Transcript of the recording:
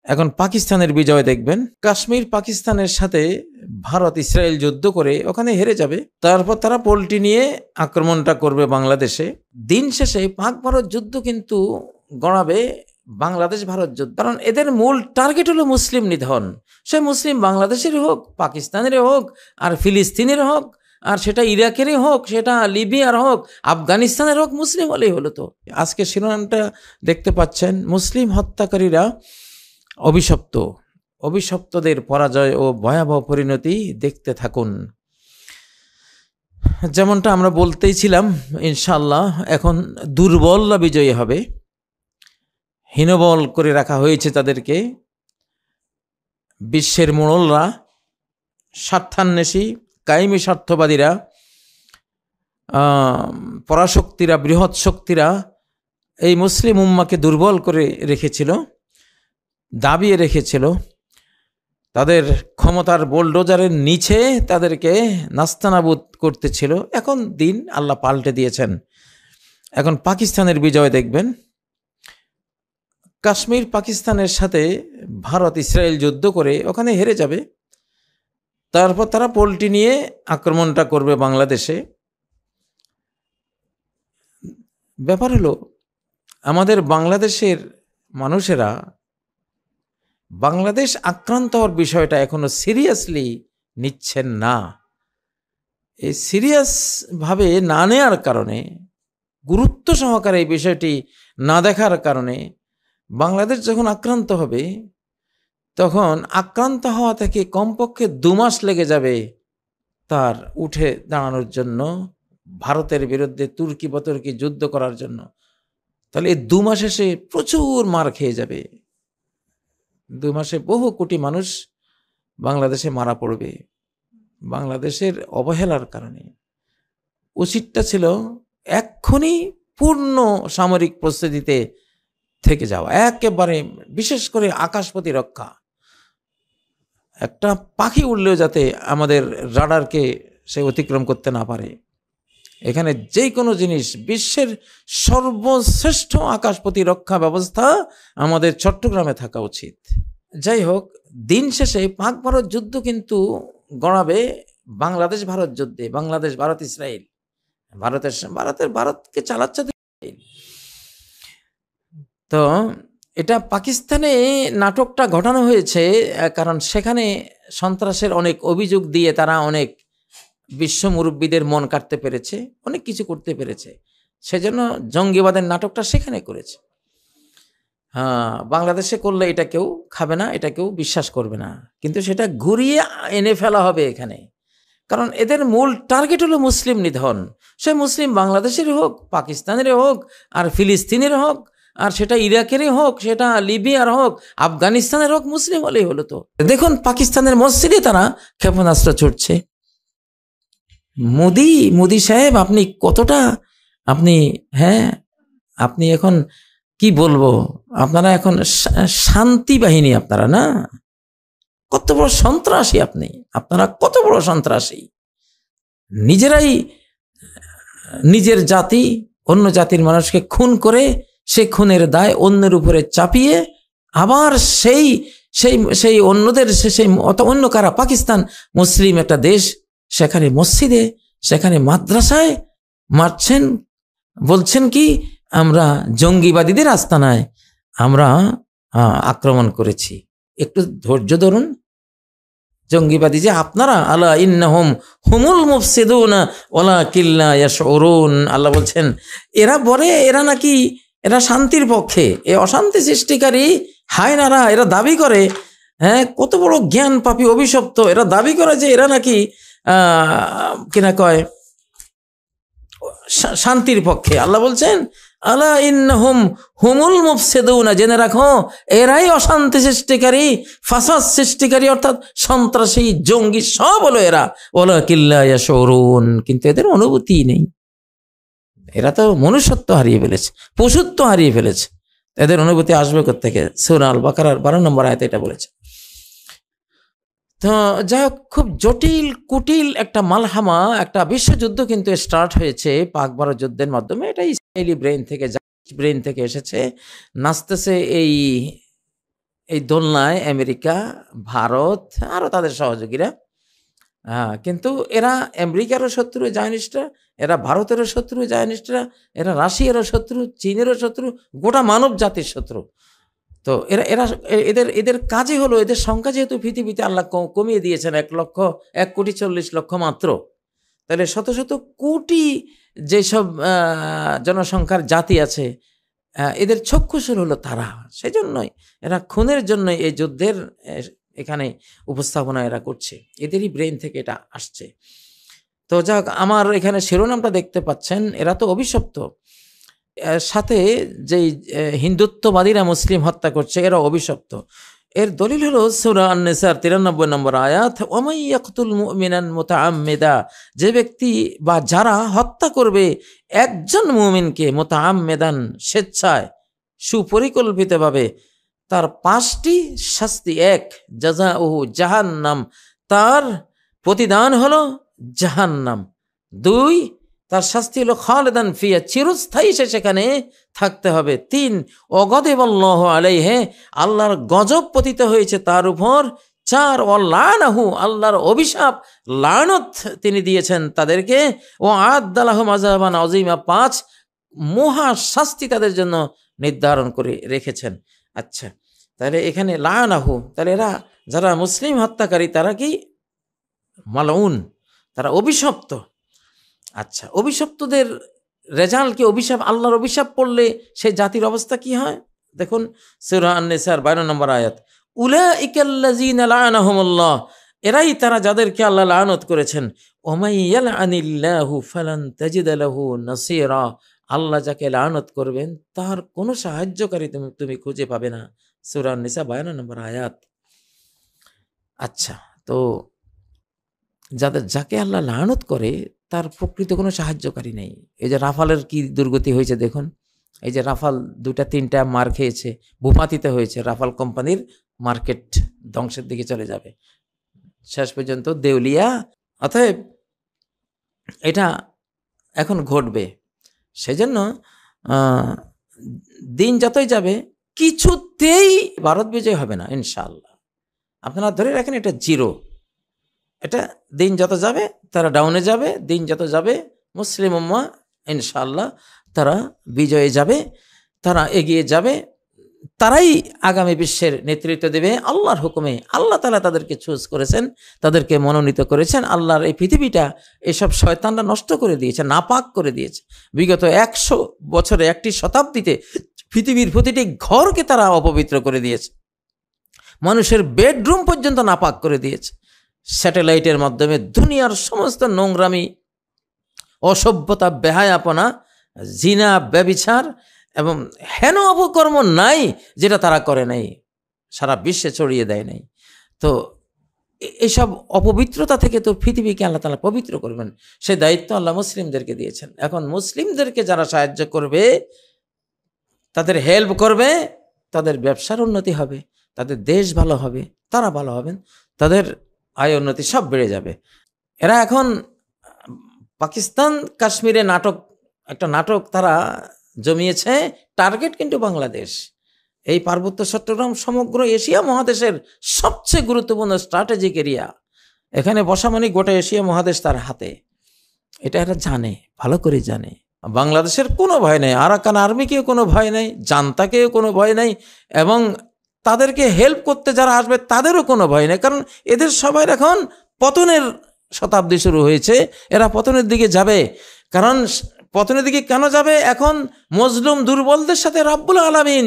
এখন পাকিস্তানের বিজয় দেখবেন। কাশ্মীর পাকিস্তানের সাথে ভারত ইসরায়েল যুদ্ধ করে ওখানে হেরে যাবে, তারপর তারা পোল্টি নিয়ে আক্রমণটা করবে বাংলাদেশে। দিন শেষে পাক ভারত যুদ্ধ কিন্তু গড়াবে বাংলাদেশ ভারত যুদ্ধ, কারণ এদের মূল টার্গেট হলো মুসলিম নিধন। সে মুসলিম বাংলাদেশের হোক, পাকিস্তানের হোক, আর ফিলিস্তিনের হোক, আর সেটা ইরাকেরই হোক, সেটা লিবিয়ার হোক, আফগানিস্তানের হোক, মুসলিম হলেই হলো। তো আজকে শিরোনামটা দেখতে পাচ্ছেন, মুসলিম হত্যাকারীরা অভিশপ্ত, অভিশপ্তদের পরাজয় ও ভয়াবহ পরিণতি দেখতে থাকুন। যেমনটা আমরা বলতেই ছিলাম, ইনশাআল্লাহ এখন দুর্বলরা বিজয়ী হবে। হীনবল করে রাখা হয়েছে তাদেরকে। বিশ্বের মোড়লরা, স্বার্থান্বেষী, কায়েমি স্বার্থবাদীরা, পরাশক্তিরা, বৃহৎ শক্তিরা এই মুসলিম উম্মাকে দুর্বল করে রেখেছিল, দাবিয়ে রেখেছিল। তাদের ক্ষমতার বোলডোজারের নিচে তাদেরকে নাস্তানাবুদ করতেছিল। এখন দিন আল্লাহ পাল্টে দিয়েছেন। এখন পাকিস্তানের বিজয় দেখবেন। কাশ্মীর পাকিস্তানের সাথে ভারত ইসরায়েল যুদ্ধ করে ওখানে হেরে যাবে, তারপর তারা পোল্টি নিয়ে আক্রমণটা করবে বাংলাদেশে। ব্যাপার হলো, আমাদের বাংলাদেশের মানুষেরা বাংলাদেশ আক্রান্ত হওয়ার বিষয়টা এখনো সিরিয়াসলি নিচ্ছেন না। এই সিরিয়াসভাবে না নেওয়ার কারণে, গুরুত্ব সহকারে এই বিষয়টি না দেখার কারণে, বাংলাদেশ যখন আক্রান্ত হবে তখন আক্রান্ত হওয়া থেকে কমপক্ষে 2 মাস লেগে যাবে তার উঠে দাঁড়ানোর জন্য, ভারতের বিরুদ্ধে তুর্কি বতর্কি যুদ্ধ করার জন্য। তাহলে এই 2 মাসে সে প্রচুর মার খেয়ে যাবে। 2 মাসে বহু কোটি মানুষ বাংলাদেশে মারা পড়বে বাংলাদেশের অবহেলার কারণে। উচিতটা ছিল এক্ষুনি পূর্ণ সামরিক প্রস্তুতিতে থেকে যাওয়া, একেবারে বিশেষ করে আকাশ প্রতিরক্ষা। একটা পাখি উড়লেও যাতে আমাদের রাডারকে সে অতিক্রম করতে না পারে। এখানে যে কোনো জিনিস, বিশ্বের সর্বশ্রেষ্ঠ আকাশ প্রতিরক্ষা ব্যবস্থা আমাদের চট্টগ্রামে থাকা উচিত। যাই হোক, দিন শেষে পাক ভারত যুদ্ধ কিন্তু গড়াবে বাংলাদেশ ভারত যুদ্ধে। বাংলাদেশ ভারত ইসরায়েল, ভারতকে চালাচ্ছে। তো এটা পাকিস্তানে নাটকটা ঘটানো হয়েছে, কারণ সেখানে সন্ত্রাসের অনেক অভিযোগ দিয়ে তারা অনেক বিশ্ব মুরব্বীদের মন কাটতে পেরেছে, অনেক কিছু করতে পেরেছে। সেজন্য জঙ্গিবাদের নাটকটা সেখানে করেছে। হ্যাঁ, বাংলাদেশে করলে এটা কেউ খাবে না, এটা কেউ বিশ্বাস করবে না, কিন্তু সেটা ঘুরিয়ে এনে ফেলা হবে এখানে। কারণ এদের মূল টার্গেট হলো মুসলিম নিধন। সে মুসলিম বাংলাদেশের হোক, পাকিস্তানের হোক, আর ফিলিস্তিনের হোক, আর সেটা ইরাকেরই হোক, সেটা লিবিয়ার হোক, আফগানিস্তানের হোক, মুসলিম হলেই হলো। তো দেখুন, পাকিস্তানের মসজিদে তারা ক্ষেপণাস্ত্র ছুটছে। মোদি সাহেব, আপনি কতটা, আপনি এখন কি বলবো, আপনারা এখন শান্তি বাহিনী, আপনারা না, কত বড় সন্ত্রাসী আপনারা কত বড় সন্ত্রাসী। নিজেরাই নিজের জাতি অন্য জাতির মানুষকে খুন করে সে খুনের দায় অন্যের উপরে চাপিয়ে আবার সেই অন্যদের সেই অন্য কারা, পাকিস্তান মুসলিম একটা দেশ, সেখানে মসজিদে, সেখানে মাদ্রাসায় মারছেন। বলছেন কি, আমরা জঙ্গিবাদীদের আস্তানায় আমরা আক্রমণ করেছি। একটু ধৈর্য ধরুন। জঙ্গিবাদী যে আপনারা, আলা ইন্নাহুম হুমুল মুফসিদুন ওয়ালাকিন লা ইয়াশউরুন, আল্লাহ বলছেন এরা শান্তির পক্ষে, এ অশান্তি সৃষ্টিকারী হায়নারা, এরা দাবি করে, কত বড় জ্ঞান পাপী অভিশপ্ত, এরা দাবি করে যে এরা নাকি কিনা কয় শান্তির পক্ষে। আল্লাহ বলছেন আলা ইন্নাহুম হুমুল মুফসিদুন, জেনে রাখো এরাই অশান্তি সৃষ্টিকারী, ফাসাদ সৃষ্টিকারী, অর্থাৎ সন্ত্রাসী, জঙ্গি, সব হলো এরা। ওয়ালাকিন লা ইয়াশউরুন, কিন্তু এদের অনুভূতি নেই। এরা তো মনুষ্যত্ব হারিয়ে ফেলেছে, পশুত্ব হারিয়ে ফেলেছে। এদের অনুভূতি আসবে কোত্থেকে? সূরা আল বাকারার 12 নম্বর আয়াতে এটা বলেছে। তো যাই হোক, খুব জটিল কুটিল একটা মালহামা, একটা বিশ্বযুদ্ধ কিন্তু স্টার্ট হয়েছে পাক ভারত যুদ্ধের মাধ্যমে। এটা ইসরায়েলি ব্রেন থেকে এসেছে, নাচতেছে এই এই দোলনায় আমেরিকা, ভারত, আরও তাদের সহযোগীরা। কিন্তু এরা আমেরিকারও শত্রু জায়নিস্টরা, এরা ভারতেরও শত্রু জায়নিস্টরা, এরা রাশিয়ারও শত্রু, চীনেরও শত্রু, গোটা মানব জাতির শত্রু। তো এরা এরা এদের এদের কাজই হলো, এদের সংখ্যা যেহেতু পৃথিবীতে আল্লাহ কমিয়ে দিয়েছেন 1,40,00,000 মাত্র, তাহলে শত শত কোটি যেসব জনসংখ্যার জাতি আছে, এদের চক্ষুসুর হলো তারা। সেই জন্যই এরা খুনের জন্যই এই যুদ্ধের এখানে উপস্থাপনা এরা করছে, এদেরই ব্রেন থেকে এটা আসছে। তো যাক, আমার এখানে শিরোনামটা দেখতে পাচ্ছেন, এরা তো অভিশপ্ত, সাথে যেই হিন্দুত্ববাদীরা মুসলিম হত্যা করছে এরা অভিশপ্ত। এর দলিল হলো সূরা আন-নিসার 93 নম্বর আয়াত, ওয়ামাই ইয়াকতুল মুমিনান মুতাআম্মিদা, যে ব্যক্তি বা যারা হত্যা করবে একজন মুমিনকে মুতাআম্মিদান, স্বেচ্ছায় সুপরিকল্পিতভাবে, তার 5টি শাস্তি। 1, জাযাউহু জাহান্নাম, তার প্রতিদান হলো জাহান্নাম। 2, তার শাস্তি হলো খালিদান ফিহা, চিরস্থায়ী সে সেখানে থাকতে হবে। 3, ওয়াগাদিবাল্লাহু আলাইহি, আল্লাহর গজব পতিত হয়েছে তার উপর। 4, ওয়ালানাহু, আল্লাহর অভিশাপ, লানত তিনি দিয়েছেন তাদেরকে। ও আ'আদ্দালাহুম আযাবান আযীমা, 5, মহা শাস্তি তাদের জন্য নির্ধারণ করে রেখেছেন। আচ্ছা, তাহলে এখানে লানাহু, তাহলে এরা যারা মুসলিম হত্যাকারী তারা কি মালউন, তারা অভিশপ্ত। আচ্ছা, অভিশপ্তদের রেজাল্ট কি? অভিশাপ, আল্লাহর অভিশাপ পড়লে সেই জাতির অবস্থা কি হয়? দেখুন সূরা আন-নিসার 52 নম্বর আয়াত, উলাইকাল্লাযীনা লা'নাহুমুল্লাহ, এরাই তারা যাদেরকে আল্লাহ লানত করেছেন। ওমাই ইয়ালআনিল্লাহু ফালান তাজিদা লাহু নাসীরা, আল্লাহ যাকে লানত করবেন তার কোনো সাহায্যকারী তুমি খুঁজে পাবে না। সূরা আন-নিসা 52 নম্বর আয়াত। আচ্ছা, তো যাকে আল্লাহ লানত করে তার প্রকৃত কোনো সাহায্যকারী নেই। এই যে রাফালের কি দুর্গতি হয়েছে দেখুন, এই যে রাফাল 2-3টা মার খেয়েছে, ভূপাতিত হয়েছে, রাফাল কোম্পানির মার্কেট ধ্বংসের দিকে চলে যাবে, শেষ পর্যন্ত দেউলিয়া। অতএব এটা এখন ঘটবে। সেজন্য দিন যতই যাবে কিছুতেই ভারত বিজয় হবে না ইনশাআল্লাহ। আপনারা ধরে রাখেন এটা জিরো। এটা দিন যত যাবে তারা ডাউনে যাবে, দিন যত যাবে মুসলিম উম্মাহ ইনশাআল্লাহ তারা বিজয়ে যাবে, তারা এগিয়ে যাবে, তারাই আগামী বিশ্বের নেতৃত্ব দেবে আল্লাহর হুকুমে। আল্লাহ তাআলা তাদেরকে চুজ করেছেন, তাদেরকে মনোনীত করেছেন। আল্লাহর এই পৃথিবীটা এসব শয়তানরা নষ্ট করে দিয়েছে, নাপাক করে দিয়েছে। বিগত 100 বছরে, একটি শতাব্দীতে পৃথিবীর প্রতিটি ঘরকে তারা অপবিত্র করে দিয়েছে, মানুষের বেডরুম পর্যন্ত নাপাক করে দিয়েছে। স্যাটেলাইটের মাধ্যমে দুনিয়ার সমস্ত নোংরামি, অসভ্যতা, বেহায়াপনা, জিনা, ব্যভিচার এবং হেন অপকর্ম নাই যেটা তারা করে নাই, সারা বিশ্বে ছড়িয়ে দেয় নাই। তো এইসব অপবিত্রতা থেকে তো পৃথিবীকে আল্লাহ তাআলা পবিত্র করবেন, সে দায়িত্ব আল্লাহ মুসলিমদেরকে দিয়েছেন। এখন মুসলিমদেরকে যারা সাহায্য করবে, তাদের হেল্প করবে, তাদের ব্যবসার উন্নতি হবে, তাদের দেশ ভালো হবে, তারা ভালো হবেন, তাদের আয় উন্নতি সব বেড়ে যাবে। এরা এখন পাকিস্তান কাশ্মীরে একটা নাটক তারা জমিয়েছে, টার্গেট কিন্তু বাংলাদেশ। এই পার্বত্য চট্টগ্রাম সমগ্র এশিয়া মহাদেশের সবচেয়ে গুরুত্বপূর্ণ স্ট্র্যাটেজিক এরিয়া। এখানে বসা মানে গোটা এশিয়া মহাদেশ তার হাতে, এটা এরা জানে, ভালো করে জানে। বাংলাদেশের কোনো ভয় নেই, আরাকান আর্মিকেও কোনো ভয় নেই, জান্তাকেও কোনো ভয় নেই, এবং তাদেরকে হেল্প করতে যারা আসবে তাদেরও কোনো ভয় নেই। কারণ এদের সবাই এখন পতনের শতাব্দী শুরু হয়েছে, এরা পতনের দিকে যাবে। কারণ পতনের দিকে কেন যাবে? এখন মজলুম দুর্বলদের সাথে রব্বুল আলামিন